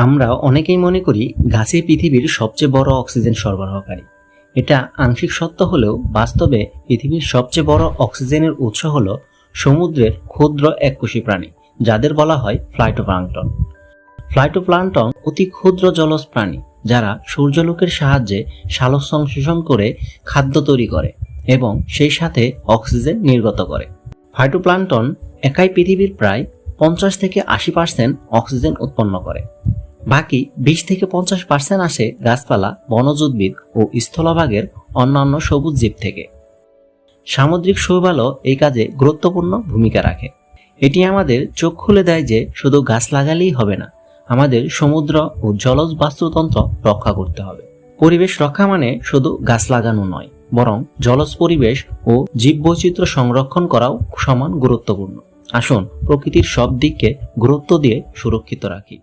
আমরা অনেকেই মনে করি গাছই পৃথিবীর সবচেয়ে বড় অক্সিজেন সরবরাহকারী। এটা আংশিক সত্য হলেও বাস্তবে পৃথিবীর সবচেয়ে বড় অক্সিজেনের উৎস হলো সমুদ্রের ক্ষুদ্র এককোষী প্রাণী, যাদের বলা হয় ফ্লাইটোপ্লাঙ্কটন। ফ্লাইটোপ্লাঙ্কটন অতি ক্ষুদ্র জলজ প্রাণী যারা সূর্যালোকের সাহায্যে সালোক সংশ্লেষণ করে খাদ্য তৈরি করে এবং সেই সাথে অক্সিজেন নির্গত করে। ফাইটোপ্লাঙ্কটন একাই পৃথিবীর প্রায় 50 থেকে 80% অক্সিজেন উৎপন্ন করে। বাকি 20 থেকে 50% আসে গাছপালা, বনজ উদ্ভিদ ও স্থলভাগের অন্যান্য সবুজ জীব থেকে। সামুদ্রিক শৈবালও এই কাজে গুরুত্বপূর্ণ ভূমিকা রাখে। এটি আমাদের চোখ খুলে দেয় যে শুধু গাছ লাগালেই হবে না, আমাদের সমুদ্র ও জলজ বাস্তুতন্ত্র রক্ষা করতে হবে। পরিবেশ রক্ষা মানে শুধু গাছ লাগানো নয়, বরং জলজ পরিবেশ ও জীববৈচিত্র্য সংরক্ষণ করাও সমান গুরুত্বপূর্ণ। আসুন প্রকৃতির সব দিককে গুরুত্ব দিয়ে সুরক্ষিত রাখি।